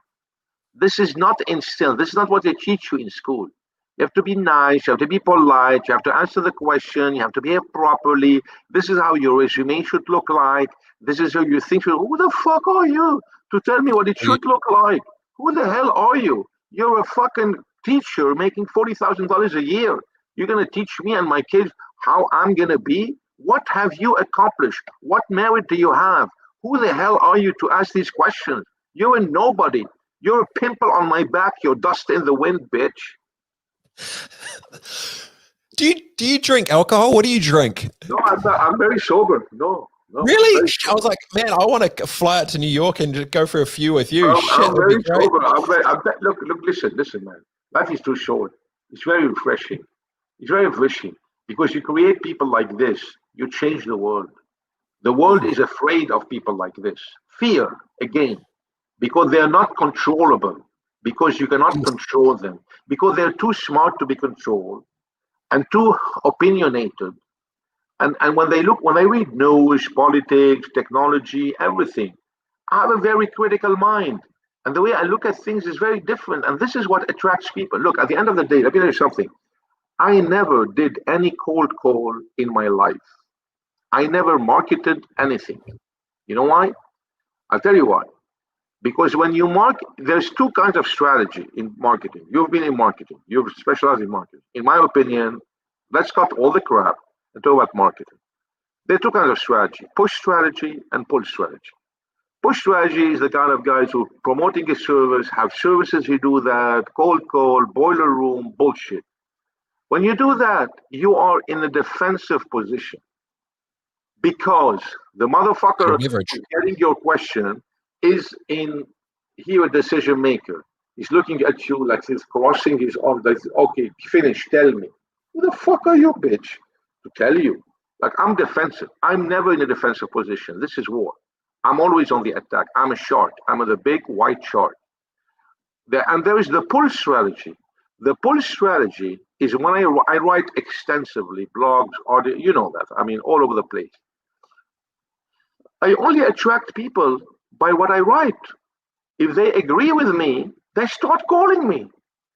This is not instilled. This is not what they teach you in school. You have to be nice. You have to be polite. You have to answer the question. You have to behave properly. This is how your resume should look like. This is how you think. Who the fuck are you? to tell me what it should look like. Who the hell are you? You're a fucking teacher making $40,000 a year. You're going to teach me and my kids how I'm going to be? What have you accomplished? What merit do you have? Who the hell are you to ask these questions? You're a nobody. You're a pimple on my back. You're dust in the wind, bitch. Do you drink alcohol? What do you drink? No, I'm very sober. No. Really? I was like, man, I want to fly out to New York and just go for a few with you. I'm very sober. Look, listen, man. Life is too short. It's very refreshing. It's very refreshing because you create people like this. You change the world. The world is afraid of people like this. Fear, again, because they are not controllable, because you cannot control them, because they're too smart to be controlled and too opinionated. And when they read news, politics, technology, everything, I have a very critical mind. And the way I look at things is very different. And this is what attracts people. Look, at the end of the day, let me tell you something. I never did any cold call in my life. I never marketed anything. You know why? I'll tell you why. Because when you market, there's two kinds of strategy in marketing. You've been in marketing. You've specialized in marketing. In my opinion, let's cut all the crap and talk about marketing. There are two kinds of strategy: push strategy and pull strategy. Push strategy is the kind of guys who are promoting a service, have services who do that, cold call, boiler room, bullshit. When you do that, you are in a defensive position because the motherfucker getting your question is here a decision maker. He's looking at you like he's crossing his arms, like, okay, finish, tell me. Who the fuck are you, bitch? To tell you. Like, I'm defensive. I'm never in a defensive position. This is war. I'm always on the attack. I'm a shark. I'm the big white shark. And there is the pull strategy. The pull strategy is when I write extensively, blogs, audio, you know that. I mean, all over the place. I only attract people by what I write. If they agree with me, they start calling me,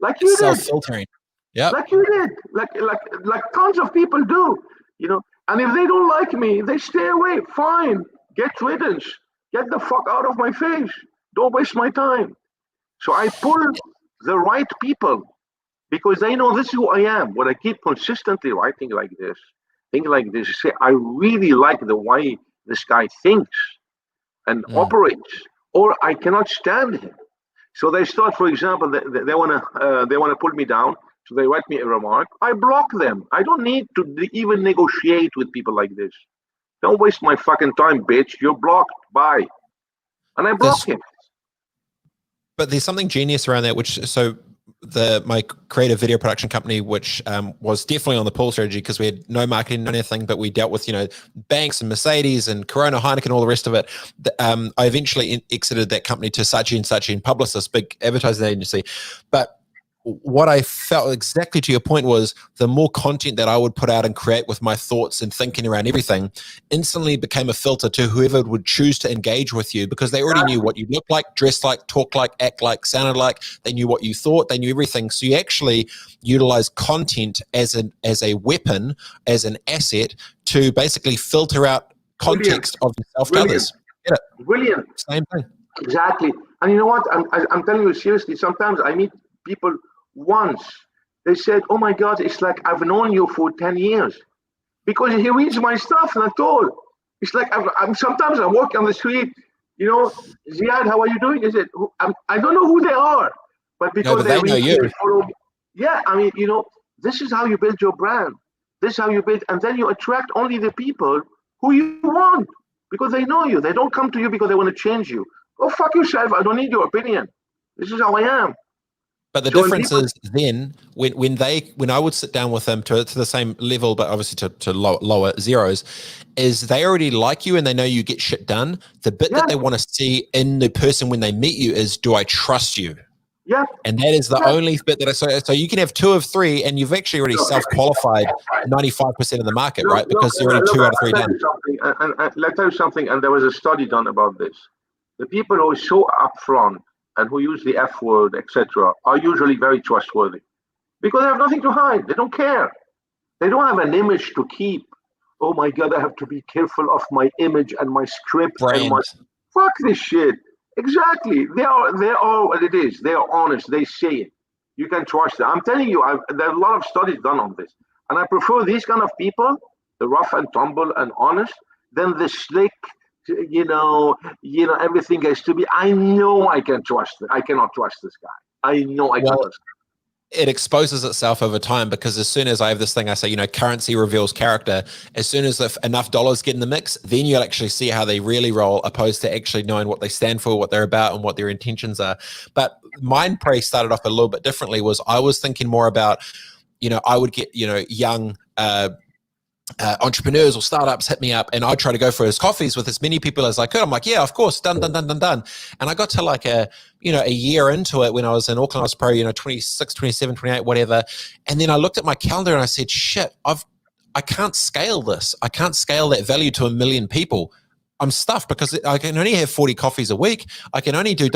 like you did. Self-filtering. Yeah. Like you did. Like tons of people do. You know. And if they don't like me, they stay away. Fine. Get riddance. Get the fuck out of my face. Don't waste my time. So I pull the right people because they know this is who I am. When I keep consistently writing like this, think like this, say, I really like the way this guy thinks and operates, or I cannot stand him. So they start, for example, they wanna pull me down. So they write me a remark. I block them. I don't need to even negotiate with people like this. Don't waste my fucking time, bitch. You're blocked. Bye. And I block him. But there's something genius around that, my creative video production company, which was definitely on the pull strategy because we had no marketing, no anything, but we dealt with, banks and Mercedes and Corona, Heineken, all the rest of it. I eventually exited that company to Saatchi & Saatchi and Publicis, big advertising agency. But what I felt, exactly to your point, was the more content that I would put out and create with my thoughts and thinking around everything instantly became a filter to whoever would choose to engage with you, because they already knew what you looked like, dressed like, talked like, act like, sounded like. They knew what you thought. They knew everything. So you actually utilize content as a weapon, as an asset to basically filter out context of yourself to others. Get it? Brilliant. Same thing. Exactly. And you know what? I'm telling you seriously, sometimes I meet people once. They said, oh my God, it's like I've known you for 10 years. Because he reads my stuff, not all. It's like sometimes I walk on the street, Ziad, how are you doing? Is it? I don't know who they are, but because they know you. They follow me. Yeah, I mean, this is how you build your brand. This is how you build, and then you attract only the people who you want because they know you. They don't come to you because they want to change you. Go fuck yourself. I don't need your opinion. This is how I am. But the difference is then when I would sit down with them to the same level, but obviously to lower zeros, is they already like you and they know you get shit done. The bit that they want to see in the person when they meet you is, do I trust you? Yeah. And that is the only bit that so you can have 2 of 3 and you've actually already self-qualified 95% of the market, right? Because you're already 2 out of 3 done. Let's tell you something, and there was a study done about this. The people who are so upfront and who use the F word, etc., are usually very trustworthy because they have nothing to hide. They don't care. They don't have an image to keep. Oh my God, I have to be careful of my image and my script. Brand. Fuck this shit. Exactly. They are what it is. They are honest. They say it. You can trust them. I'm telling you, there's a lot of studies done on this. And I prefer these kind of people, the rough and tumble and honest, than the slick, everything has to be. I know I can trust it. I cannot trust this guy. I know I can't Well, trust him. it exposes itself over time, because as soon as I have this thing, I say, currency reveals character. As soon as enough dollars get in the mix, then you'll actually see how they really roll, opposed to actually knowing what they stand for, what they're about, and what their intentions are. But mine probably started off a little bit differently. Was I was thinking more about, I would get, young entrepreneurs or startups hit me up, and I'd try to go for his coffees with as many people as I could. I'm like, yeah, of course, done. And I got to like a year into it when I was in Auckland. I was probably 26, 27, 28, whatever. And then I looked at my calendar and I said, shit, I can't scale this. I can't scale that value to 1 million people. I'm stuffed because I can only have 40 coffees a week. I can only do ...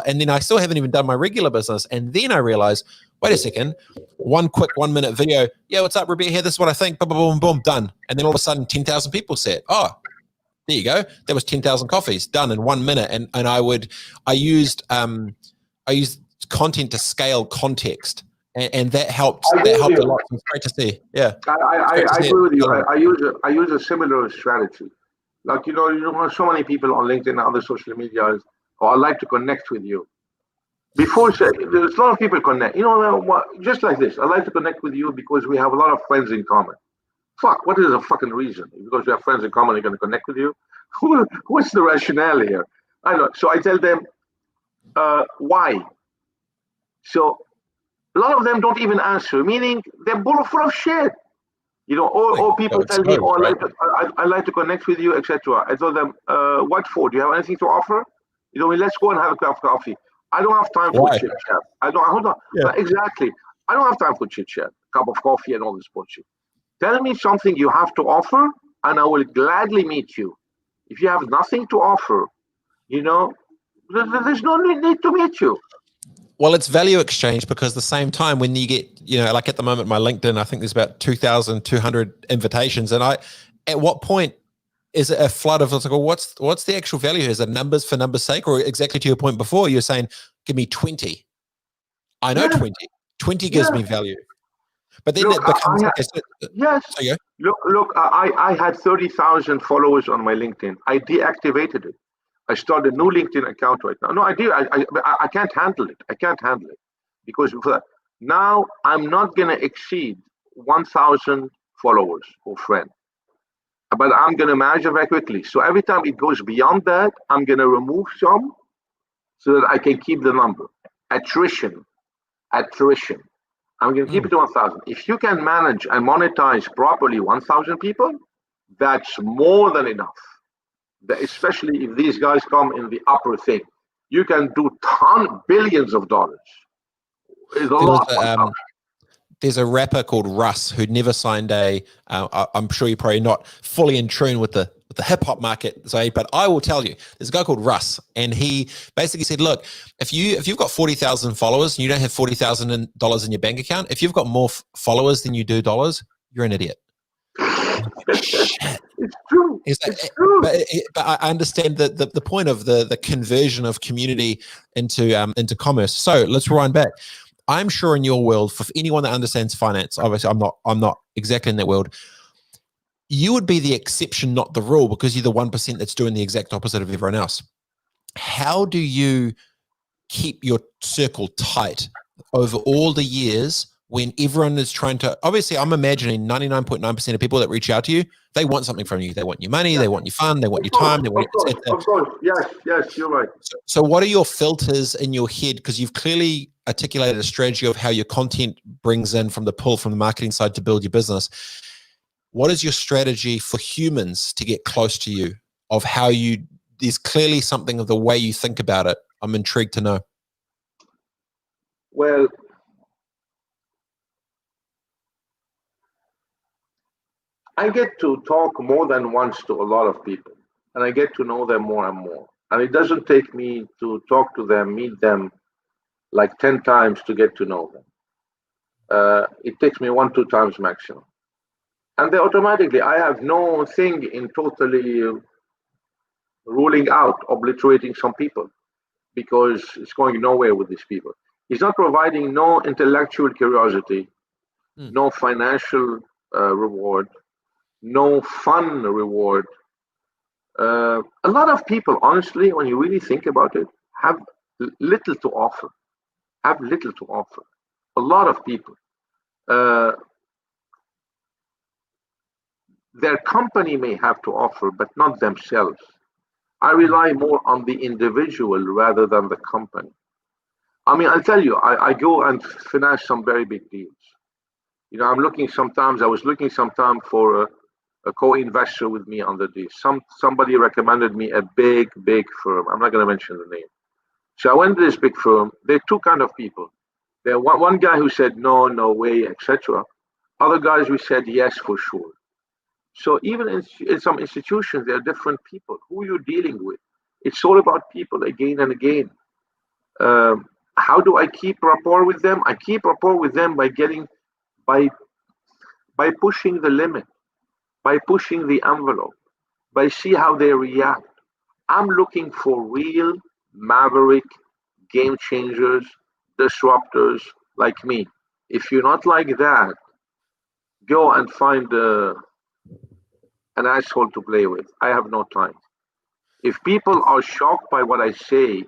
And then I still haven't even done my regular business. And then I realized, wait a second, one quick 1 minute video. Yeah, what's up, Robett here? This is what I think. Boom, boom, boom, boom, done. And then all of a sudden, 10,000 people said, oh, there you go. That was 10,000 coffees done in 1 minute. And I used content to scale context. And that helped. That helped a lot. It's great to see. Yeah, I agree with you. I use a similar strategy. Like, so many people on LinkedIn and other social medias, I'd like to connect with you. There's a lot of people connect. Just like this, I'd like to connect with you because we have a lot of friends in common. Fuck, what is the fucking reason? Because we have friends in common, they're going to connect with you? What's the rationale here? I know. So I tell them, why? So a lot of them don't even answer, meaning they're full of shit. Or people tell me, I'd like to connect with you, etc. I told them, what for? Do you have anything to offer? Let's go and have a cup of coffee. I don't have time for chit chat. Hold on. Yeah. Exactly. I don't have time for chit chat, cup of coffee and all this bullshit. Tell me something you have to offer, and I will gladly meet you. If you have nothing to offer, there's no need to meet you. Well, it's value exchange, because the same time when you get, like at the moment, my LinkedIn, I think there's about 2,200 invitations. And at what point is it a flood of, like, well, what's the actual value? Is it numbers for numbers' sake? Or exactly to your point before, you're saying, give me 20. I know 20. 20 gives me value. But then it becomes I had 30,000 followers on my LinkedIn. I deactivated it. I started a new LinkedIn account right now. No, I do. I can't handle it. I can't handle it because now I'm not going to exceed 1,000 followers or friends. But I'm going to manage it very quickly. So every time it goes beyond that, I'm going to remove some so that I can keep the number. Attrition. I'm going to keep it to 1,000. If you can manage and monetize properly 1,000 people, that's more than enough. Especially if these guys come in the upper thing, you can do billions of dollars. It's a lot. There's a rapper called Russ who never signed I'm sure you're probably not fully in tune with the hip hop market, but I will tell you, there's a guy called Russ, and he basically said, look, if you've got 40,000 followers and you don't have $40,000 in your bank account, if you've got more followers than you do dollars, you're an idiot. It's true. It's true. But I understand the point of the conversion of community into commerce. So let's rewind back. I'm sure in your world, for anyone that understands finance, obviously I'm not exactly in that world, you would be the exception, not the rule, because you're the 1% that's doing the exact opposite of everyone else. How do you keep your circle tight over all the years when everyone is trying to, obviously I'm imagining 99.9% of people that reach out to you, they want something from you. They want your money, they want your fun, they want your time. Of course. Yes, you're right. So what are your filters in your head? Because you've clearly articulated a strategy of how your content brings in from the pull from the marketing side to build your business. What is your strategy for humans to get close to you, of how there's clearly something of the way you think about it. I'm intrigued to know. Well, I get to talk more than once to a lot of people, and I get to know them more and more. And it doesn't take me to talk to them, meet them like 10 times to get to know them. It takes me 1-2 times maximum. And they automatically, I have no thing in totally ruling out, obliterating some people. because it's going nowhere with these people. He's not providing no intellectual curiosity, no financial reward, no fun reward. A lot of people, honestly, when you really think about it, have little to offer. Have little to offer. A lot of people. Their company may have to offer, but not themselves. I rely more on the individual rather than the company. I mean, I'll tell you, I go and finance some very big deals. You know, I was looking sometime for a co-investor with me on the deal. Somebody recommended me a big firm. I'm not going to mention the name. So I went to this big firm. There are two kind of people. There one guy who said no, no way, etc. Other guys who said yes for sure. So even in some institutions, there are different people. Who you're dealing with, it's all about people again and again. How do I keep rapport with them? I keep rapport with them by by pushing the limit, by pushing the envelope, by see how they react. I'm looking for real maverick game changers, disruptors like me. If you're not like that, go and find an asshole to play with. I have no time. If people are shocked by what I say,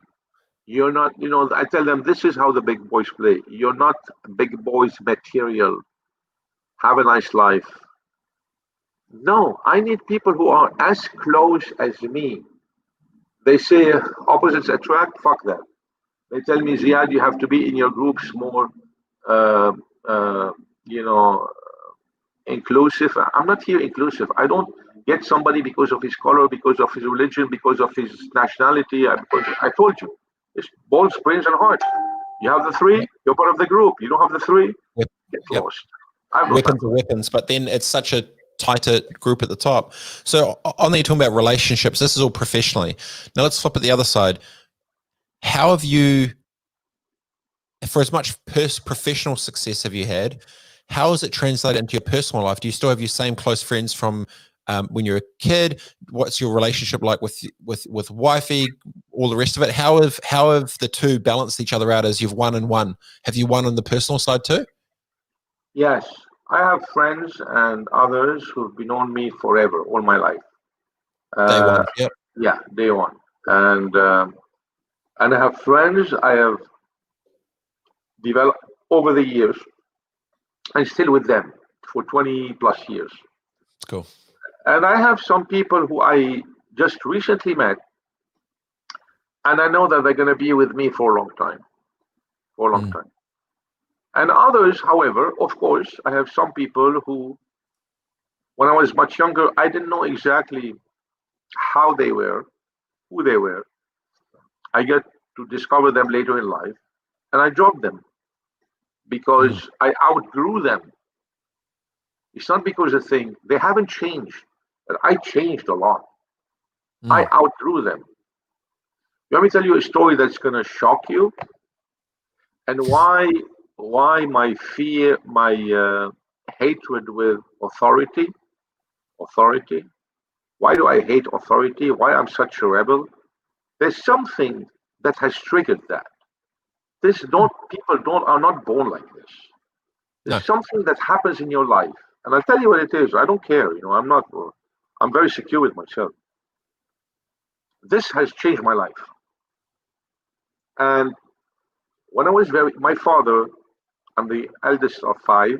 you're not, I tell them this is how the big boys play. You're not big boys material. Have a nice life. No, I need people who are as close as me. They say opposites attract. Fuck that. They tell me, Ziad, you have to be in your groups more, uh, uh, you know, inclusive. I'm not here inclusive. I don't get somebody because of his color, because of his religion, because of his nationality. Because I told you, it's balls, brains, and heart. You have the three, you're part of the group. You don't have the three, get lost. Weapons are weapons, but then it's such a tighter group at the top. So on there, you're talking about relationships. This is all professionally. Now let's flip it the other side. How have you, for as much professional success have you had, how has it translated into your personal life? Do you still have your same close friends from when you're a kid? What's your relationship like with wifey? All the rest of it. How have the two balanced each other out as you've won and won? Have you won on the personal side too? Yes, I have friends and others who've been on me forever, all my life. Day one. Yep. Yeah, day one. And I have friends I have developed over the years. I'm still with them for 20 plus years. That's cool. And I have some people who I just recently met, and I know that they're going to be with me for a long time. For a long time. And others, however, of course, I have some people who, when I was much younger, I didn't know exactly how they were, who they were. I get to discover them later in life, and I dropped them because I outgrew them. It's not because they haven't changed, but I changed a lot. I outgrew them. Let me tell you a story that's going to shock you, and why my fear, my hatred with authority. Why do I hate authority? Why I'm such a rebel? There's something that has triggered that. People are not born like this. There's something that happens in your life, and I'll tell you what it is. I don't care. I'm very secure with myself. This has changed my life. And when I was my father, I'm the eldest of five.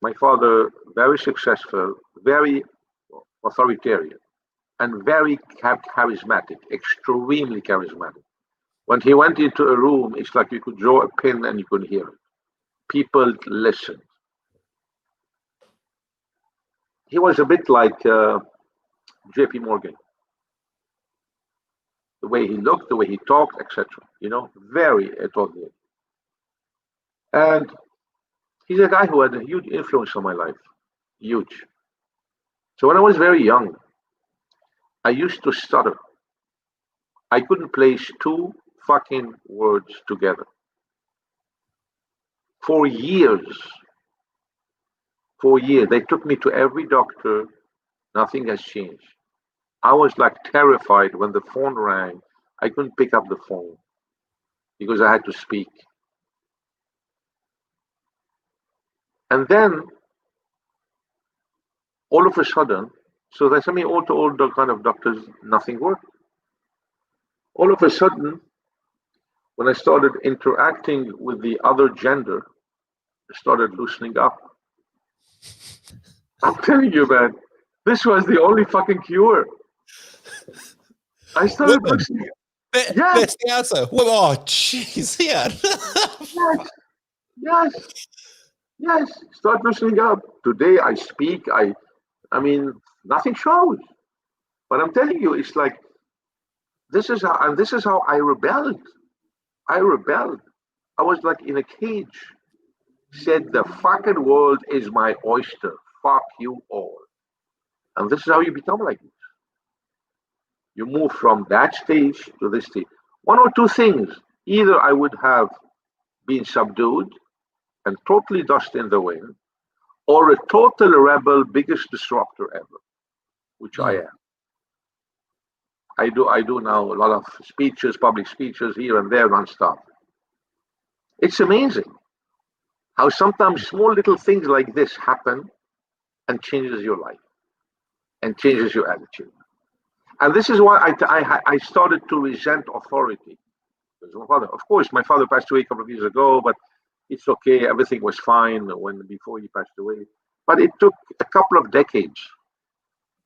My father, very successful, very authoritarian, and very charismatic, extremely charismatic. When he went into a room, it's like you could draw a pin and you could hear it. People listened. He was a bit like J.P. Morgan. The way he looked, the way he talked, etc. Very authoritarian. And he's a guy who had a huge influence on my life. Huge. So when I was very young, I used to stutter. I couldn't place two fucking words together. For years, they took me to every doctor. Nothing has changed. I was like terrified when the phone rang I couldn't pick up the phone because I had to speak. And then all of a sudden, so they sent me all to all the kind of doctors, nothing worked. All of a sudden, when I started interacting with the other gender, I started loosening up. I'm telling you, man, this was the only fucking cure. I started loosening up. That's the answer. Oh, jeez, yeah. Yes. Start loosening up. Today I speak. I mean, nothing shows. But I'm telling you, it's like this is how I rebelled. I was like in a cage. Said the fucking world is my oyster. Fuck you all. And this is how you become like this. You move from that stage to this stage. One or two things. Either I would have been subdued and totally dust in the wind, or a total rebel, biggest disruptor ever, which I am. I do now a lot of speeches, public speeches here and there, nonstop. It's amazing how sometimes small little things like this happen and changes your life and changes your attitude. And this is why I started to resent authority. Of course, my father passed away a couple of years ago, but it's okay. Everything was fine before he passed away. But it took a couple of decades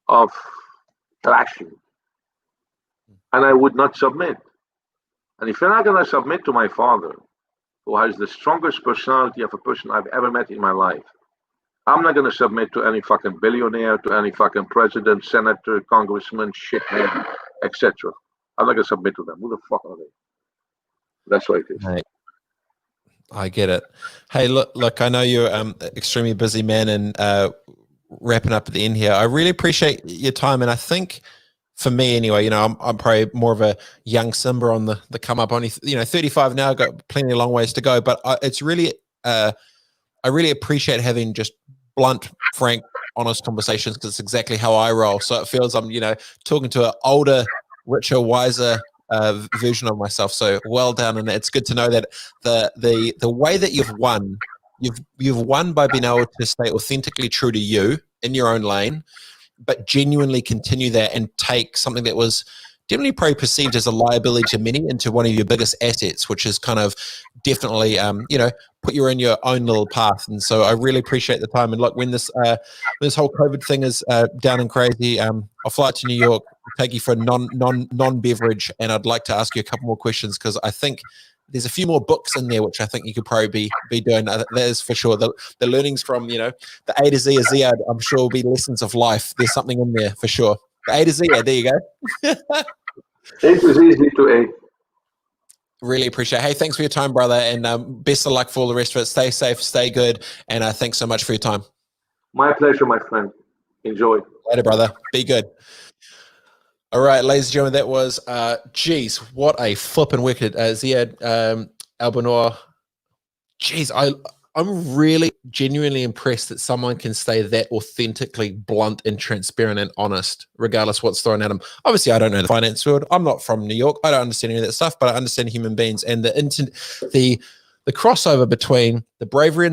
of clashing, and I would not submit. And if you're not going to submit to my father, who has the strongest personality of a person I've ever met in my life, I'm not going to submit to any fucking billionaire, to any fucking president, senator, congressman, shithead, etc. I'm not going to submit to them. Who the fuck are they? That's what it is. Right. I get it. Hey, look, I know you're extremely busy man, and wrapping up at the end here. I really appreciate your time, and I think for me anyway, I'm probably more of a young Simba on the come up. Only 35 now, got plenty of long ways to go. But it's really, I really appreciate having just blunt, frank, honest conversations, because it's exactly how I roll. So it feels I'm talking to an older, richer, wiser version of myself. So well done, and it's good to know that the way that you've won, you've won by being able to stay authentically true to you in your own lane, but genuinely continue that and take something that was definitely probably perceived as a liability to many into one of your biggest assets, which is kind of definitely put you in your own little path. And so I really appreciate the time. And look, when this whole COVID thing is down and crazy, I'll fly to New York, take you for a non-beverage, and I'd like to ask you a couple more questions, because I think there's a few more books in there which I think you could probably be doing. That is for sure. The learnings from the A to Z of Ziad, I'm sure will be lessons of life. There's something in there for sure. The A to Z, there you go. A to Z, Z to A. Really appreciate it. Hey, thanks for your time, brother, and best of luck for all the rest of it. Stay safe, stay good, and thanks so much for your time. My pleasure, my friend. Enjoy. Later, brother. Be good. All right, ladies and gentlemen, that was, geez, what a flipping wicked Ziad Abdulnour. Geez, I'm really genuinely impressed that someone can stay that authentically blunt and transparent and honest, regardless what's thrown at them. Obviously, I don't know the finance world. I'm not from New York. I don't understand any of that stuff, but I understand human beings, and the crossover between the bravery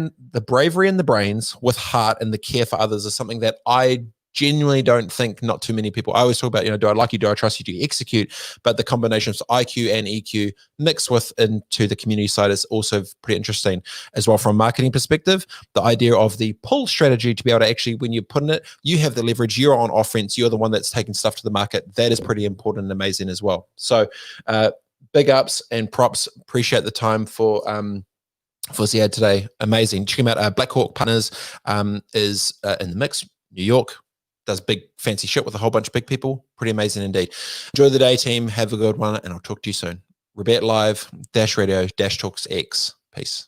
and the brains with heart and the care for others is something that I genuinely don't think not too many people. I always talk about, do I like you, do I trust you, do you execute? But the combination of IQ and EQ mixed with into the community side is also pretty interesting as well. From a marketing perspective, the idea of the pull strategy to be able to actually, when you're putting it, you have the leverage, you're on offense, you're the one that's taking stuff to the market. That is pretty important and amazing as well. So big ups and props. Appreciate the time for Ziad today. Amazing. Check him out. Black Hawk Partners is in the mix, New York. Does big fancy shit with a whole bunch of big people. Pretty amazing indeed. Enjoy the day, team. Have a good one, and I'll talk to you soon. Robett Live, Dash Radio, Dash Talks X. Peace.